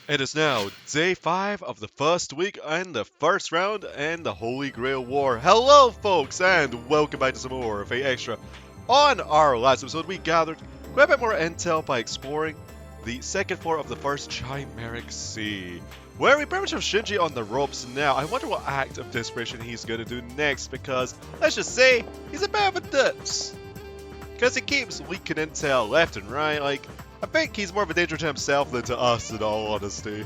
It is now day 5 of the first week and the first round in the Holy Grail War. Hello folks and welcome back to some more of Extra. On our last episode we gathered quite a bit more intel by exploring the second floor of the first Chimeric Sea, where we pretty much have Shinji on the ropes now. I wonder what act of desperation he's going to do next, because let's just say he's a bit of a ditz. Because he keeps leaking intel left and right. Like, I think he's more of a danger to himself than to us, in all honesty.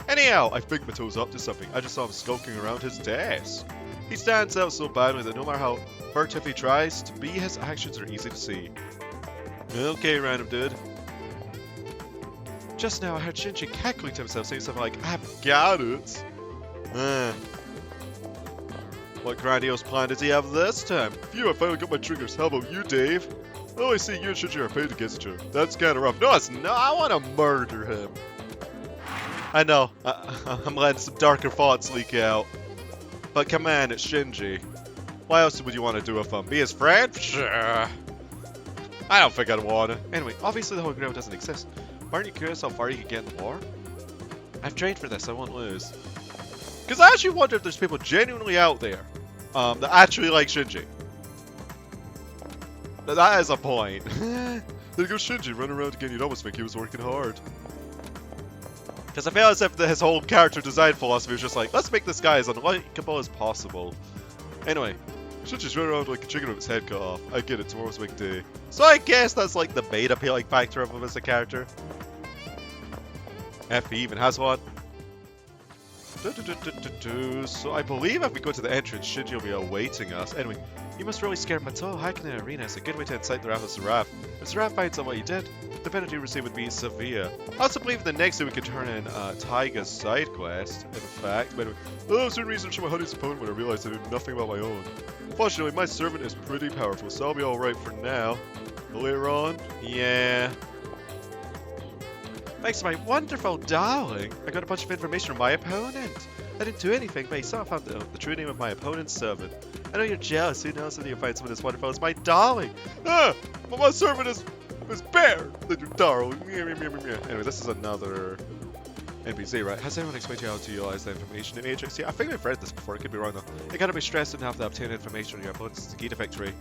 Anyhow, I think Mato's up to something. I just saw him skulking around his desk. He stands out so badly that no matter how furtive he tries to be, his actions are easy to see. Okay, random dude. Just now I heard Shinji cackling to himself, saying something like, "I've got it." What grandiose plan does he have this time? Phew, I finally got my triggers. How about you, Dave? Oh, I see you and Shinji are pitted against each other. That's kind of rough. No, it's not. I want to murder him. I know. I'm letting some darker thoughts leak out. But come on, it's Shinji. Why else would you want to do with him? Be his friend? Sure. I don't think I'd want to. Anyway, obviously the Holy Grail doesn't exist. Aren't you curious how far you could get in the war? I've trained for this. I won't lose. Because I actually wonder if there's people genuinely out there that actually like Shinji. That is a point. There goes Shinji running around again. You'd almost think he was working hard. Because I feel as if his whole character design philosophy was just like, let's make this guy as unlikable as possible. Anyway, Shinji's running around like a chicken with his head cut off. I get it, tomorrow's a big day. So I guess that's like the main appealing factor of him as a character. If he even has one. So I believe if we go to the entrance, Shinji will be awaiting us. Anyway, you must really scare Mato. Hiking in the arena is a good way to incite the wrath of Seraph. If Seraph finds out what you did, the penalty you receive would be severe. I also believe the next day we could turn in Taiga's side quest, in fact. But anyway, I was doing research on my honey's opponent when I realized I knew nothing about my own. Fortunately, my servant is pretty powerful, so I'll be alright for now. But later on, yeah. Thanks to my wonderful darling, I got a bunch of information from my opponent. I didn't do anything, but I saw found the true name of my opponent's servant. I know you're jealous. Who knows when you find someone as wonderful as my darling? Ah, but my servant is better than your darling. Anyway, this is another NPC, right? Has anyone explained to you how to utilize the information in Matrix? Yeah, I think I've read this before. I could be wrong though. You gotta be stressed and have to obtain information on your opponent is the key to victory.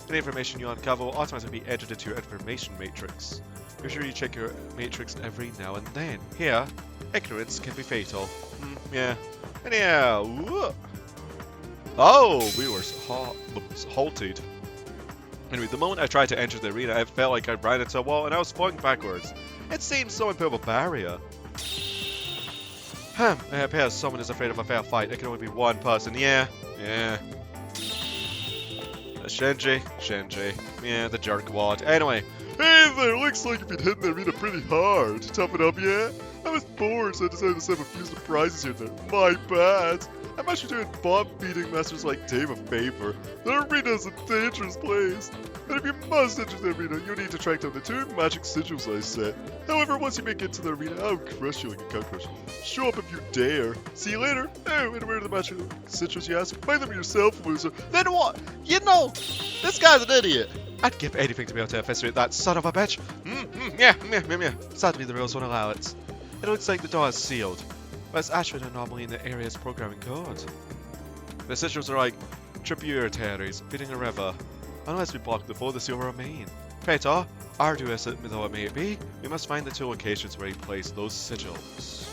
Any information you uncover will automatically be entered into your information matrix. Make sure you check your matrix every now and then. Here, ignorance can be fatal. Yeah. Anyhow, oh, we were halted. Anyway, the moment I tried to enter the arena, I felt like I ran into a wall and I was falling backwards. It seemed so unput of a barrier. I appear someone is afraid of a fair fight. It can only be one person. Yeah. Shinji. Yeah, the jerkwad. Anyway. Hey there, looks like you've been hitting the arena pretty hard. Toughen up, yeah? I was bored, so I decided to set a few surprises here and there. My bad. I'm actually doing bomb-beating masters like Dave a favor. The arena's a dangerous place. And if you must enter the arena, you'll need to track down the 2 magic sigils I set. However, once you make it to the arena, I'll crush you like a cockroach. Show up if you dare. See you later. Oh, and where are the magic sigils, you ask? Find them yourself, loser. Then what? You know, this guy's an idiot. I'd give anything to be able to eviscerate that son of a bitch. Yeah. Sadly, the rules won't allow it. It looks like the door is sealed, but it's actually an anomaly in the area's programming code. The sigils are like tributaries feeding a river. Unless we block the flow, the seal will remain. Peter, arduous though it may be, we must find the 2 locations where he placed those sigils.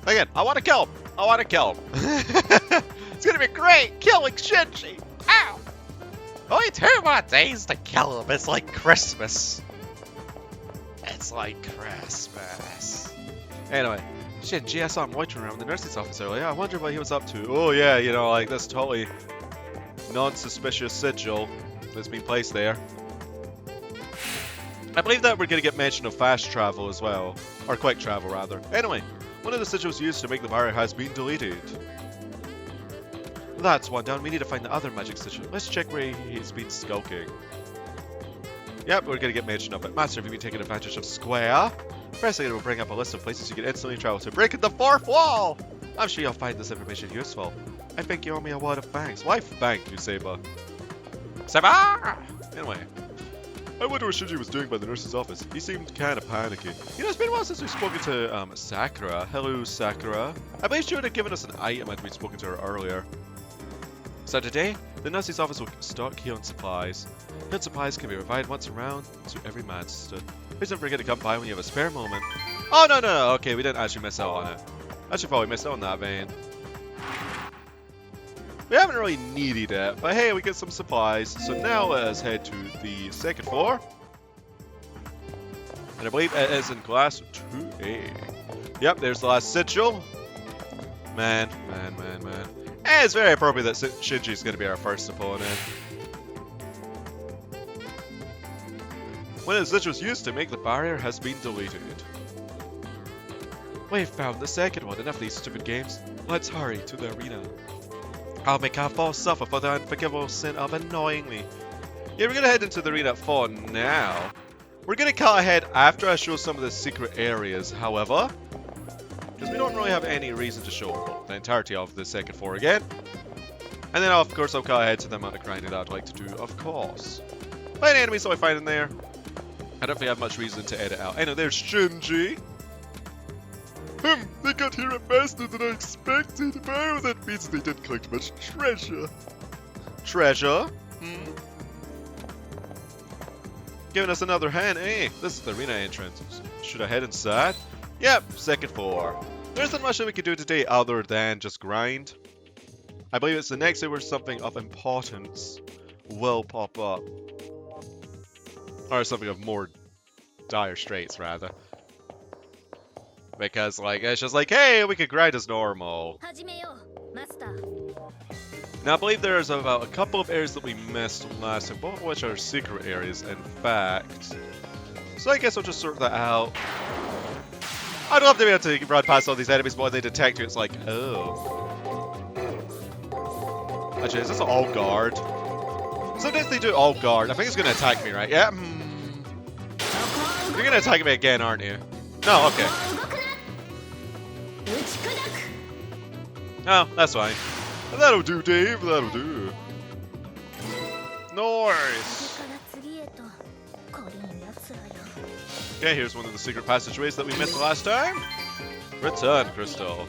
Again, I want to kill him. It's gonna be great, killing Shinji. Ow! Only 2 more days to kill him. It's like Christmas. Anyway, Shinji, I saw him loitering around the nurse's office earlier. I wonder what he was up to. Oh yeah, you know, like this totally non-suspicious sigil that's been placed there. I believe that we're going to get mention of fast travel as well. Or quick travel, rather. Anyway, one of the sigils used to make the barrier has been deleted. That's one down. We need to find the other magic sigil. Let's check where he's been skulking. Yep, we're going to get mention of it. Master, have you been taking advantage of Square? Pressing it will bring up a list of places you can instantly travel to. Breaking the 4th wall! I'm sure you'll find this information useful. I think you owe me a word of thanks. Why thank you, Saber? Saber! Anyway, I I wonder what Shinji was doing by the nurse's office. He seemed kind of panicky. You know, it's been a while since we've spoken to Sakura. Hello, Sakura. I believe she would have given us an item had we spoken to her earlier. So today, the nurse's office will stock healing supplies. Healing supplies can be provided once around to every magistrate. Please don't forget to come by when you have a spare moment. Oh, no. Okay, we didn't actually miss out on it. Actually, probably missed out on that vein. We haven't really needed it, but hey, we get some supplies. So now let us head to the second floor. And I believe it is in class 2A. Yep, there's the last sigil. Man. And it's very appropriate that Shinji is going to be our first opponent. When the sigil was used to make the barrier has been deleted. We've found the second one. Enough of these stupid games. Let's hurry to the arena. I'll make our foe suffer for the unforgivable sin of annoying me. Yeah, we're going to head into the arena for now. We're going to cut ahead after I show some of the secret areas, however. Because we don't really have any reason to show the entirety of the second floor again. And then, of course, I'll cut ahead to the amount of grinding that I'd like to do, of course. But any enemies that I find in there, I don't really have much reason to edit out. I know, there's Shinji. They got here faster than I expected, but that means they didn't collect much treasure. Treasure? Giving us another hand, eh? This is the arena entrance. Should I head inside? Yep, second floor. There isn't much that we can do today other than just grind. I believe it's the next day where something of importance will pop up. Or something of more dire straits, rather. Because, like, it's just like, hey, we could grind as normal. Now, I believe there's about a couple of areas that we missed last time, both of which are secret areas, in fact. So I guess I'll just sort that out. I'd love to be able to run past all these enemies, but when they detect you, it's like, oh. Actually, is this all guard? Sometimes they do all guard. I think it's going to attack me, right? Yeah. You're going to attack me again, aren't you? No, okay. Oh, that's fine. That'll do, Dave. That'll do. Nice. Okay, here's one of the secret passageways that we missed the last time. Return crystal.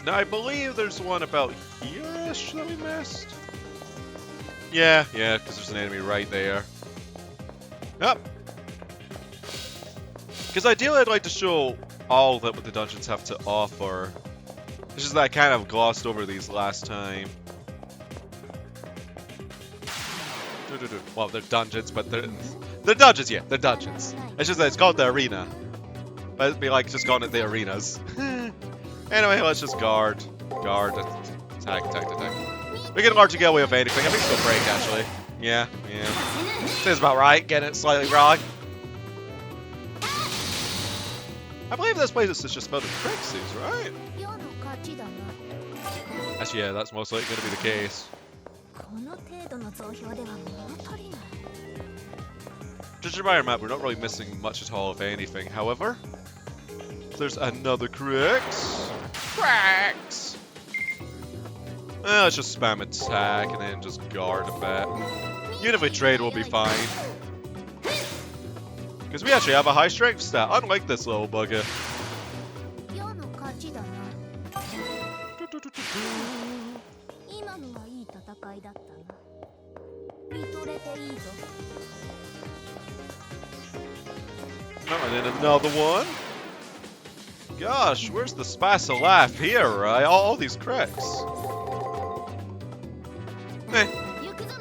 Now, I believe there's one about here-ish that we missed. Yeah, because there's an enemy right there. Yep. Because ideally, I'd like to show all that what the dungeons have to offer. It's just that I kind of glossed over these last time. Well, they're dungeons, but they're dungeons, yeah, they're dungeons. It's just that it's called the arena. But it'd be like just calling it the arenas. Anyway, let's just guard. Guard, attack. We can largely get away with anything. I think it's still break, actually. Yeah. Seems about right, getting it slightly wrong. I believe this place is just about the Trixies, right? Actually, yeah, that's most likely going to be the case. Judging by our map, we're not really missing much at all, if anything. However, there's another Crix. Let's just spam attack and then just guard a bit. Even if we trade, we'll be fine. Because we actually have a high strength stat, unlike this little bugger. Oh, and then another one. Gosh, where's the spice of life here, right? All these cracks.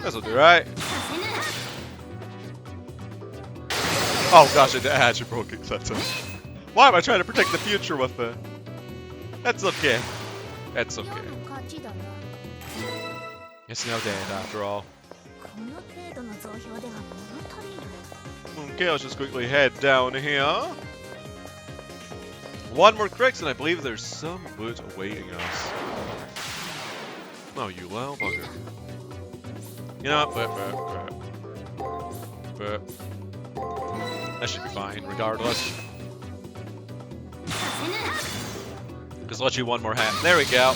This'll do, right? Oh gosh, I actually broke it. Why am I trying to predict the future with it? That's okay. That's okay. It's no dead after all. Okay, let's just quickly head down here. One more Crix, and I believe there's some loot awaiting us. Oh, you little bugger. You know what? That should be fine, regardless. Just let you one more hat. There we go.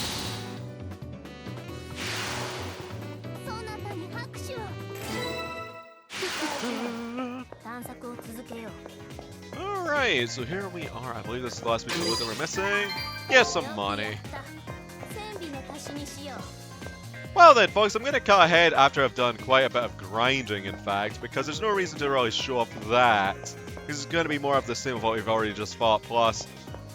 Alright, so here we are. I believe this is the last piece of wood that we're missing. Yes, some money. Well then, folks, I'm going to cut ahead after I've done quite a bit of grinding, in fact, because there's no reason to really show off that. This is going to be more of the same of what we've already just fought, plus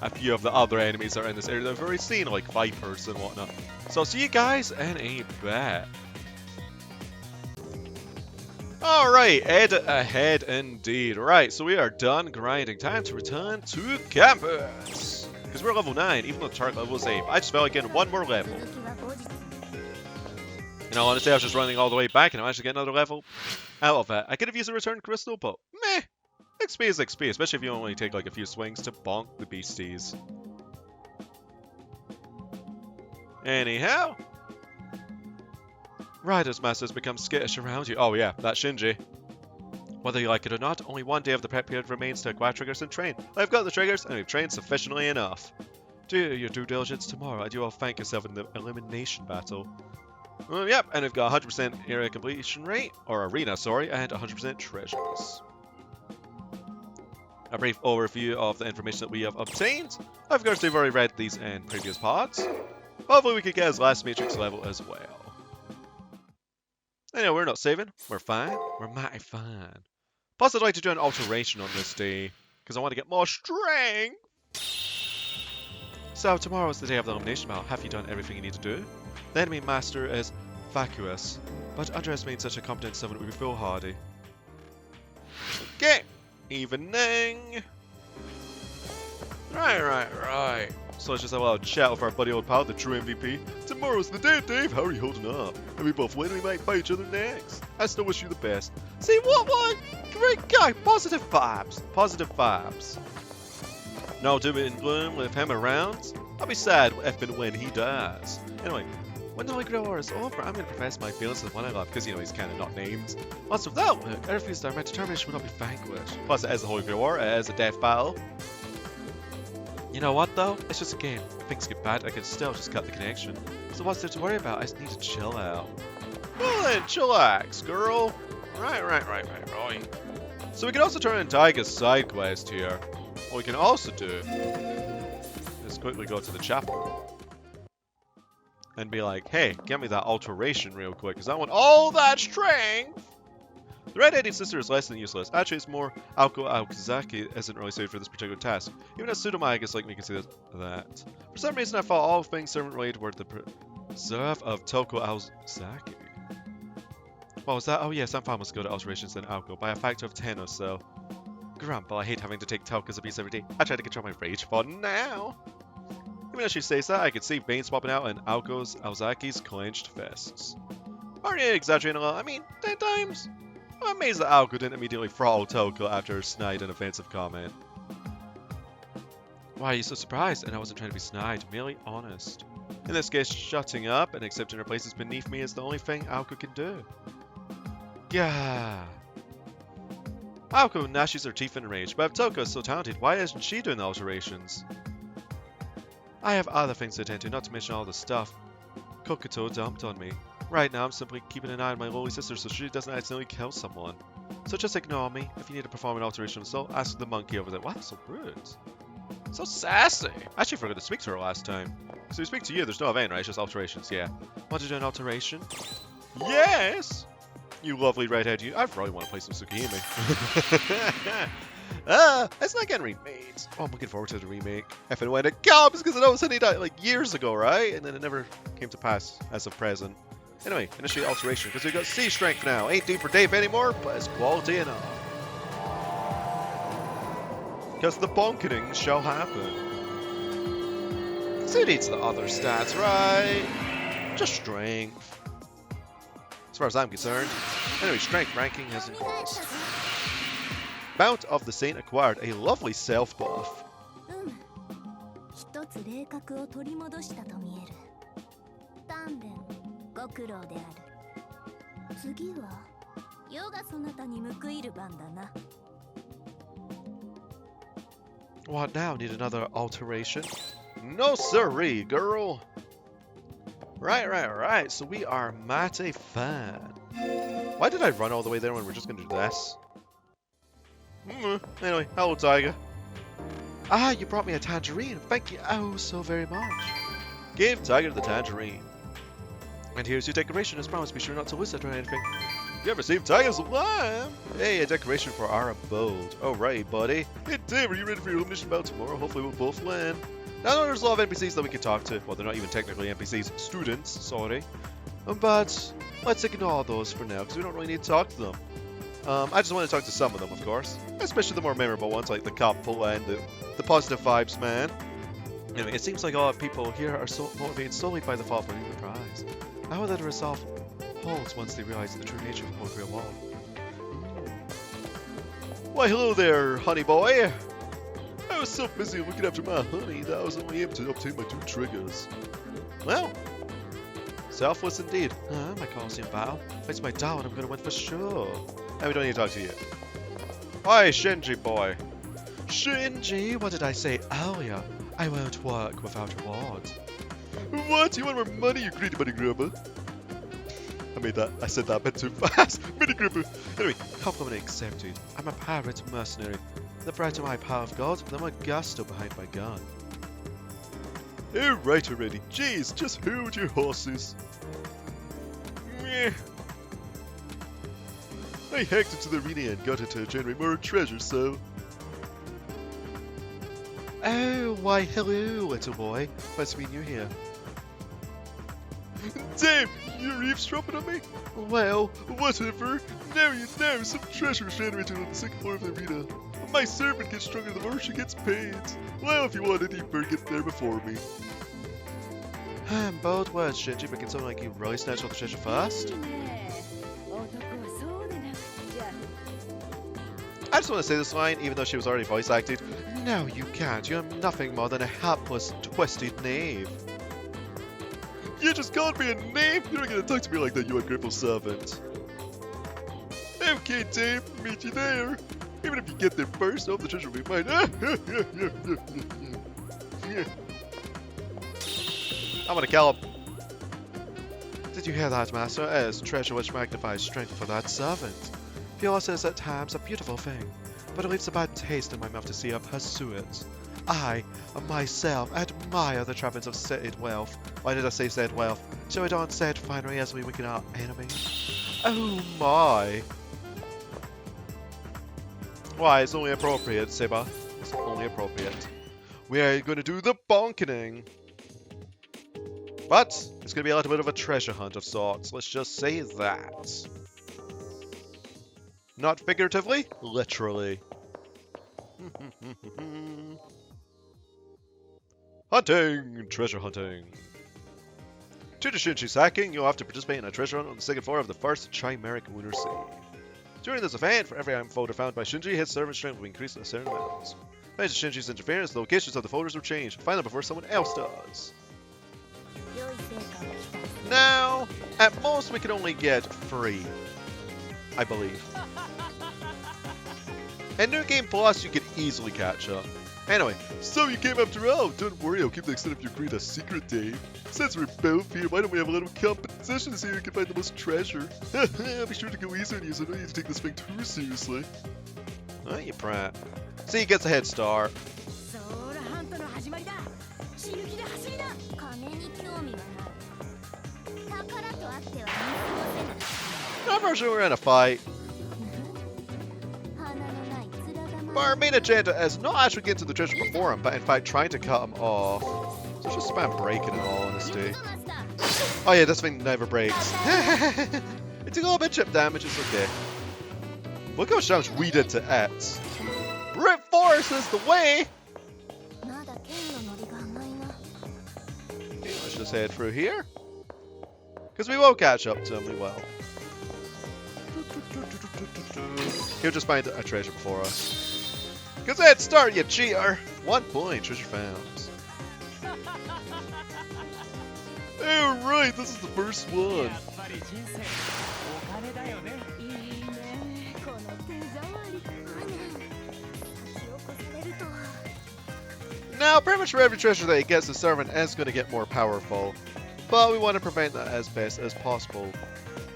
a few of the other enemies that are in this area that we've already seen, like Vipers and whatnot. So I'll see you guys in a bit. Alright, edit ahead indeed. Right, so we are done grinding. Time to return to campus. Because we're level 9, even though the target level is 8. I just felt like getting one more level. In all honesty, I was just running all the way back and I managed to get another level out of it. I could have used a return crystal, but meh. XP is XP, especially if you only take like a few swings to bonk the beasties. Anyhow. Riders Masters become skittish around you. Oh yeah, that's Shinji. Whether you like it or not, only one day of the prep period remains to acquire triggers and train. I've got the triggers and we've trained sufficiently enough. Do your due diligence tomorrow and you will thank yourself in the elimination battle. Yep, and we've got 100% area completion rate, or arena, sorry, and 100% treasures. A brief overview of the information that we have obtained. Of course, we've already read these in previous parts. Hopefully we could get his last matrix level as well. Anyway, we're not saving. We're fine. We're mighty fine. Plus, I'd like to do an alteration on this day, because I want to get more strength. So, tomorrow is the day of the elimination battle. Have you done everything you need to do? The enemy master is vacuous, but underestimating such a competent servant would be foolhardy. Okay, evening. Right. So let's just have a little chat with our buddy old pal, the true MVP. Tomorrow's the day, Dave. How are you holding up? If we both win, we might fight each other next. I still wish you the best. See what one? Great guy. Positive vibes. Positive vibes. No doom and gloom with him around. I'll be sad if and when he dies. Anyway, when the Grail War is over, I'm going to profess my feelings to the one I love, because, you know, he's kind of not named. Also, without work, I refuse that my determination will not be vanquished. Plus, it is the Holy Grail War, it is a death battle. You know what, though? It's just a game. If things get bad, I can still just cut the connection. So what's there to worry about? I just need to chill out. Well then, chillax, girl. Right. So we can also turn in Taiga's side quest here. What we can also do is quickly go to the chapel and be like, hey, get me that alteration real quick, because I want all that strength! The red-headed sister is less than useless. Actually, it's more Aoko Aokizaki isn't really suited for this particular task. Even a pseudo-magus like me can see that. For some reason, I thought all things servant-related were the preserve of Toko Aozaki. What was that? Oh yes, I'm far more skilled at alterations than Aoko, by a factor of 10 or so. Grumble, I hate having to take Toko's abuse every day. I try to control my rage for now. Even as she says that, I could see veins popping out in Aozaki's clenched fists. Aren't you exaggerating a lot? I mean, 10 times? I'm amazed that Aoko didn't immediately throttle Toko after her snide and offensive comment. Why are you so surprised? And I wasn't trying to be snide, merely honest. In this case, shutting up and accepting her place is beneath me is the only thing Aoko can do. Gah. Aoko gnashes her teeth in rage, but if Toko is so talented, why isn't she doing the alterations? I have other things to attend to, not to mention all the stuff Kokuto dumped on me. Right now, I'm simply keeping an eye on my lowly sister so she doesn't accidentally kill someone. So just ignore me. If you need to perform an alteration of soul, ask the monkey over there. Wow, that's so rude. So sassy. I actually forgot to speak to her last time. So we speak to you, there's no event, right? It's just alterations, yeah. Want to do an alteration? Yes! You lovely redhead, you. I really want to play some Tsukihime. It's not getting remade. Oh, I'm looking forward to the remake. If and when it comes, because it all of a sudden died like years ago, right? And then it never came to pass as of present. Anyway, initiate alteration, because we got C strength now. Ain't deep for Dave anymore, but it's quality enough. Because the bonketing shall happen. So who needs the other stats, right? Just strength. As far as I'm concerned. Anyway, strength ranking has increased. Mount of the Saint acquired a lovely self buff. What now? Need another alteration? No siree, girl! Right. So we are mighty fine. Why did I run all the way there when we're just gonna do this? Anyway, hello, Tiger. Ah, you brought me a tangerine. Thank you oh so very much. Gave Tiger the tangerine. And here's your decoration as promised. Be sure not to lose it or anything. You ever seen Tiger's lamb? Hey, a decoration for our abode. Alright, buddy. Hey, Dave, are you ready for your mission battle tomorrow? Hopefully we'll both land. Now, there's a lot of NPCs that we can talk to. Well, they're not even technically NPCs. Students, sorry. But let's ignore those for now, because we don't really need to talk to them. I just want to talk to some of them, of course. Especially the more memorable ones, like the couple and the positive vibes man. Anyway, it seems like a lot of people here are so motivated solely by the thought of winning the prize. I hope that the resolve holds once they realize the true nature of the Grail Wall. Why, hello there, honey boy. I was so busy looking after my honey that I was only able to obtain my 2 triggers. Well, selfless indeed. My Colosseum battle. It's my doubt I'm gonna win for sure. And we don't need to talk to you. Hi, Shinji boy. Shinji, what did I say earlier? I won't work without rewards. What? You want more money, you greedy money grubber? I said that a bit too fast. Mini grubber. Anyway, compliment accepted. I'm a pirate mercenary. The brighter my power of God, the more gusto behind my gun. Oh, right already. Jeez, just hold your horses. Meh. I hacked into the arena and got it to generate more treasure, so... Oh, why hello, little boy. Nice to meet you here. Damn, you're eavesdropping on me? Well, whatever. Now you know some treasure is generated on the 2nd floor of the arena. My servant gets stronger the more she gets paid. Well, if you want it, you better get there before me. Bold words, Shinji, but can someone like you really snatch all the treasure first? I just want to say this line, even though she was already voice acted. No, you can't. You're nothing more than a hapless, twisted knave. You just called me a knave? You're not gonna talk to me like that, you ungrateful servant. Okay, Dave, meet you there. Even if you get there first, I hope the treasure will be mine. I'm gonna kill him. Did you hear that, master? It is treasure which magnifies strength for that servant. Yours is at times a beautiful thing, but it leaves a bad taste in my mouth to see her pursue it. I, myself, admire the trappings of said wealth. Why did I say said wealth? Shall we don said finery as we weaken our enemies? Oh my! Why, it's only appropriate, Seba. It's only appropriate. We are going to do the bonkening. But, it's going to be a little bit of a treasure hunt of sorts. Let's just say that. Not figuratively, literally. Hunting! Treasure hunting. To the Shinji's hacking, you'll have to participate in a treasure hunt on the 2nd floor of the first Chimeric Lunar Sea. During this event, for every item folder found by Shinji, his servant strength will increase a certain amount. Thanks to Shinji's interference, the locations of the folders will change. Find them before someone else does. Now, at most we can only get 3. I believe. And New Game Plus, you can easily catch up. Anyway, so you came after all. Don't worry, I'll keep the extent of your greed a secret, Dave. Since we're both here, why don't we have a little competition to see who can find the most treasure? Be sure to go easy on you, so I don't need to take this thing too seriously. Oh, you brat. See, he gets a head start. I'm not sure we're in a fight. But our main agenda is not actually getting to the treasure before him, but in fact trying to cut him off. So just spam breaking in all honesty. Oh yeah, this thing never breaks. It's a little bit chip damage, it's okay. Look how much damage we did to it. Brute force is the way! Okay, let's just head through here. Because we will catch up to him, we will. He'll just find a treasure before us. Because head start, you cheater! 1 point, treasure found. Alright, this is the first one. Now, pretty much for every treasure that he gets, the servant is going to get more powerful. But we want to prevent that as best as possible.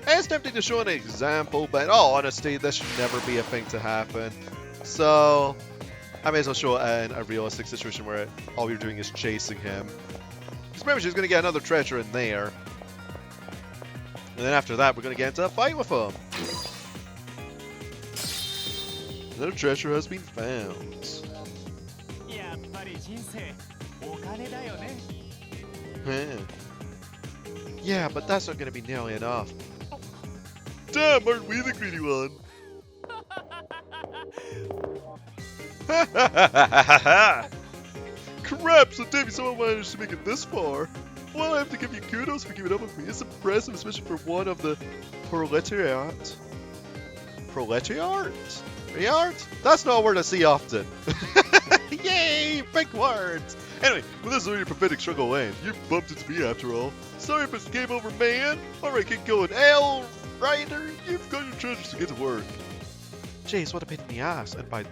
It's tempting to show an example, but in all honesty, this should never be a thing to happen. So I may as well show it in a realistic situation where all you're doing is chasing him. Because remember, she's going to get another treasure in there. And then after that, we're going to get into a fight with him. Another treasure has been found. Huh. Yeah, but that's not going to be nearly enough. Damn, aren't we the greedy one? Crap, so Davey, someone managed to make it this far. Well, I have to give you kudos for keeping up with me. It's impressive, especially for one of the proletariat. Proletariat? Art? That's not a word I see often. Yay, big words! Anyway, well, this is where your pathetic struggle ends. You bumped into me after all. Sorry if it's game over, man. Alright, get going. L Ryder, you've got your treasures to get to work. Jeez, what a pain in the ass. And by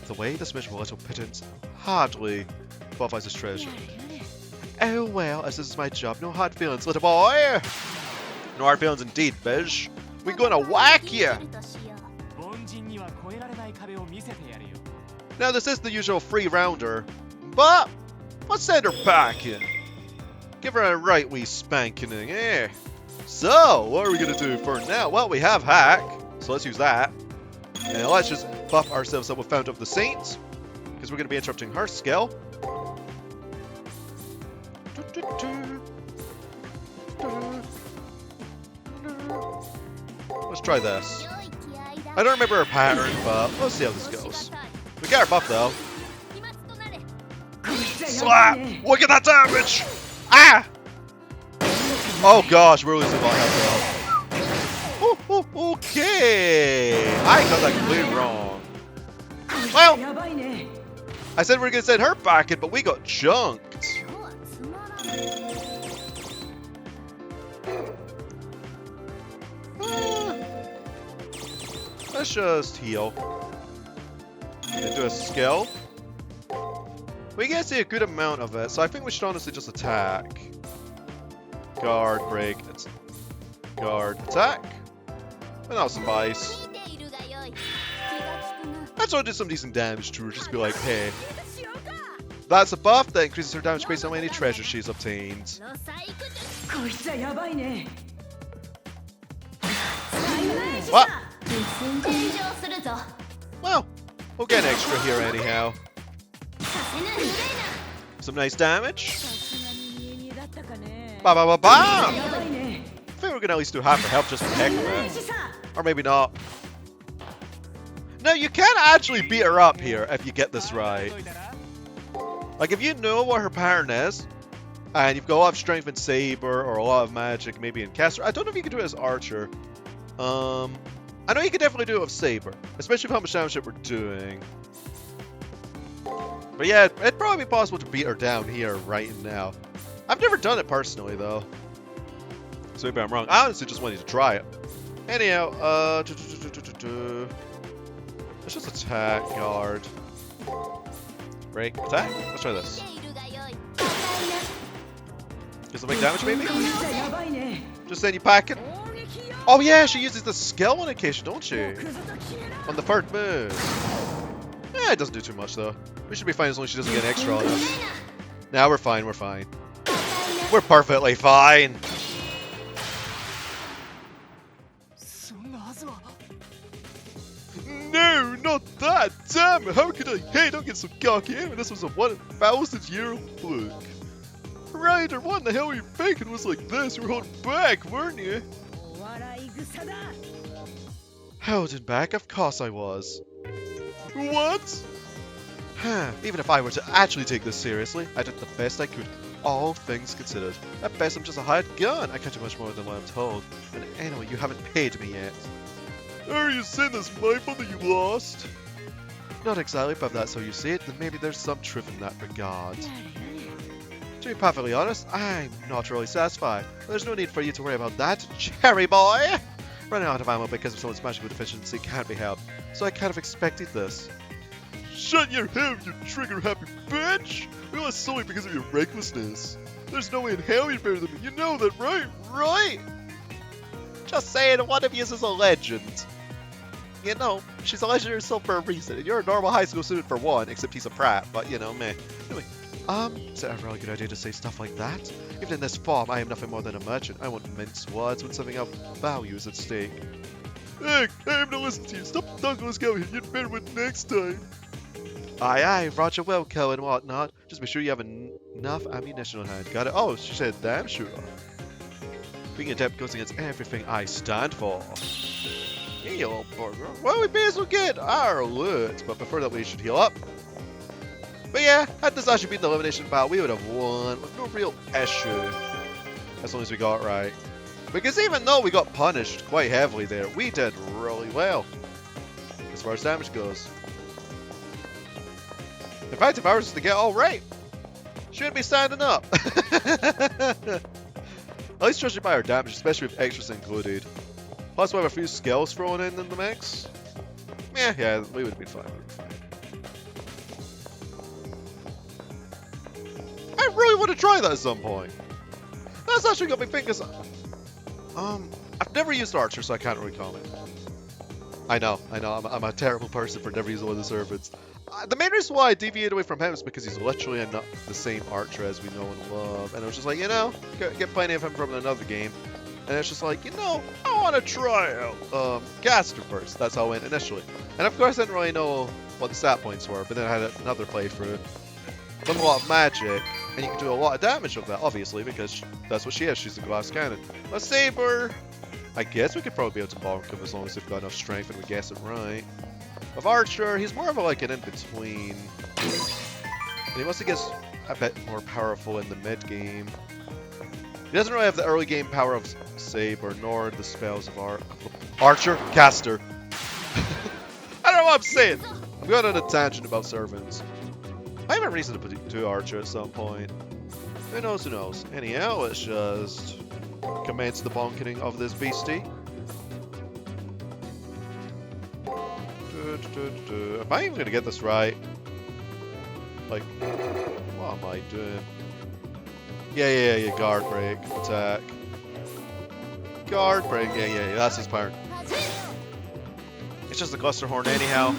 the way, this miserable little pittance hardly qualifies as treasure. Oh well, as this is my job, no hard feelings, little boy. No hard feelings indeed, Bish. We're gonna whack you. Now this is the usual free rounder, but let's send her packing. Give her a right wee spanking, eh? So, what are we gonna do for now? Well, we have hack, so let's use that. And let's just buff ourselves up with Fount of the Saints, because we're gonna be interrupting her skill. Let's try this. I don't remember her pattern, but let's see how this goes. We got her buff though. Slap! Look at that damage! Ah! Oh gosh, we're losing a lot of health though. Okay! I got that completely wrong. Well, I said we were gonna send her back in, but we got junked. Let's just heal. And do a skill. We get to see a good amount of it, so I think we should honestly just attack. Guard, break, guard, attack. And that'll suffice. Let's all do some decent damage to her, just be like, hey. That's a buff that increases her damage based on how many treasures she's obtained. What? Well, we'll get an extra here anyhow. Some nice damage. Ba ba ba ba! I think we're gonna at least do half her health just for the heck of it. Or maybe not. No, you can actually beat her up here if you get this right. Like, if you know what her pattern is, and you've got a lot of strength in Saber, or a lot of magic maybe in Caster. I don't know if you can do it as Archer. I know you can definitely do it with Saber, especially with how much damage that we're doing. But yeah, it'd probably be possible to beat her down here right now. I've never done it personally though, so maybe I'm wrong. I honestly just wanted to try it. Anyhow, let's just attack, guard, break, attack. Let's try this. Get some big damage, maybe. Just send you packing. Oh yeah, she uses the skill on occasion, don't she? On the third move. Yeah, it doesn't do too much though. We should be fine as long as she doesn't get an extra on us. Now we're fine, we're fine. We're perfectly fine. No, not that! Damn it, how could I? Hey, don't get so cocky. Anyway, this was a 1,000-year-old fluke. Ryder, what in the hell were you thinking? It was like this. You were holding back, weren't you? Holding back? Of course I was. What? Even if I were to actually take this seriously, I did the best I could, all things considered. At best, I'm just a hired gun. I can't do much more than what I'm told. And anyway, you haven't paid me yet. Are you saying this my fault that you lost? Not exactly, but if that's how you see it, then maybe there's some truth in that regard. To be perfectly honest, I'm not really satisfied. There's no need for you to worry about that, cherry boy! Running out of ammo because of someone's magical deficiency can't be helped, so I kind of expected this. Shut your mouth, you trigger-happy bitch! Well, that's solely because of your recklessness. There's no way in hell you're better than me, you know that, right? Right! Just saying, one of you is a legend. You know, she's a legendary soul for a reason, and you're a normal high school student for one, except he's a prat, but you know, meh. Anyway, is it a really good idea to say stuff like that? Even in this form, I am nothing more than a merchant. I won't mince words when something of value is at stake. Hey, I have to listen to you. Stop talking, let's go here. You'd better with next time. Aye, aye, Roger Wilco and whatnot. Just be sure you have enough ammunition on hand. Got it? Oh, she said damn sure. Being adept goes against everything I stand for. Hey, old burger. Well, we may as well get our loot, but before that we should heal up. But yeah, had this actually been the elimination battle, we would have won with no real issue. As long as we got it right. Because even though we got punished quite heavily there, we did really well. As far as damage goes. In fact, if I was to get all right, shouldn't be standing up. At least judging by our damage, especially with extras included. Plus, we have a few skills thrown in the mix. Yeah, we would be fine. I really want to try that at some point. That's actually got me thinking. I've never used Archer, so I can't really comment. I know, I'm a terrible person for never using one of the servants. The main reason why I deviated away from him is because he's literally not the same Archer as we know and love. And I was just like, you know, get plenty of him from another game. And it's just like, you know, I want to try out Gaster first. That's how I went initially. And of course I didn't really know what the stat points were, but then I had another playthrough with a lot of magic. And you can do a lot of damage with that, obviously, because that's what she is. She's a glass cannon. Let's Saber! I guess we could probably be able to bonk him as long as we've got enough strength and we guess it right. With Archer, he's more of a, like an in-between. And he mostly gets a bit more powerful in the mid-game. He doesn't really have the early game power of Saber, nor the spells of Archer? Caster. I don't know what I'm saying. I'm going on a tangent about servants. I have a reason to do Archer at some point. Who knows, who knows. Anyhow, let's just commence the bonking of this beastie. Am I even going to get this right? Like, what am I doing? Yeah, guard break, attack. Guard break, yeah, that's his part. It's just a cluster horn anyhow.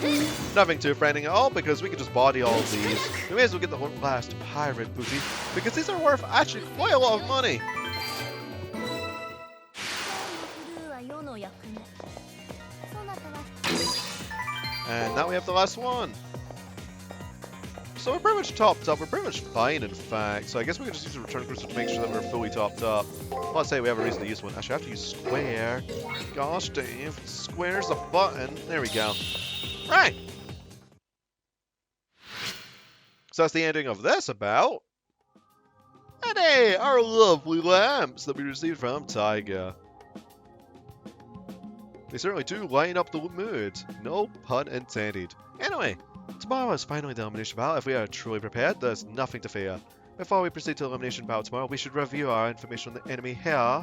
Nothing too frightening at all because we can just body all of these. We may as well get the last pirate booty because these are worth actually quite a lot of money. And now we have the last one. So we're pretty much topped up. We're pretty much fine, in fact. So I guess we can just use the return cursor to make sure that we're fully topped up. Let's say we have a reason to use one. Actually, I have to use square. Gosh, Dave. Square's a button. There we go. Right. So that's the ending of this about. And hey, our lovely lamps that we received from Taiga. They certainly do line up the mood. No pun intended. Anyway, tomorrow is finally the elimination battle. If we are truly prepared, there's nothing to fear. Before we proceed to the elimination battle tomorrow, we should review our information on the enemy here.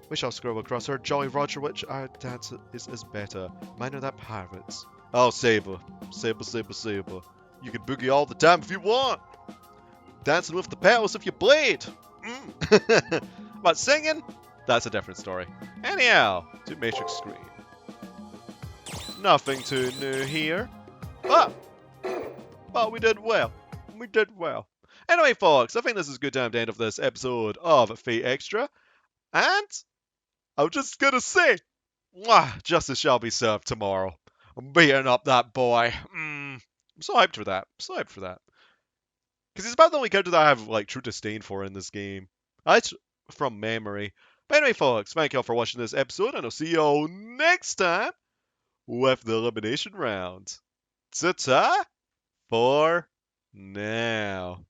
We shall scroll across her Jolly Roger, which our dance is better. Mine are that pirates. Oh, Saber. Saber. You can boogie all the time if you want. Dancing with the petals if you bleed. But singing? That's a different story. Anyhow, to Matrix screen. Nothing too new here. But we did well. Anyway, folks, I think this is a good time to end of this episode of Fate Extra. And I'm just gonna say, justice shall be served tomorrow. I'm beating up that boy. I'm so hyped for that. Because he's about the only character that I have like true disdain for in this game. That's from memory. But anyway, folks, thank you all for watching this episode, and I'll see you all next time with the elimination round. Ta-ta for now.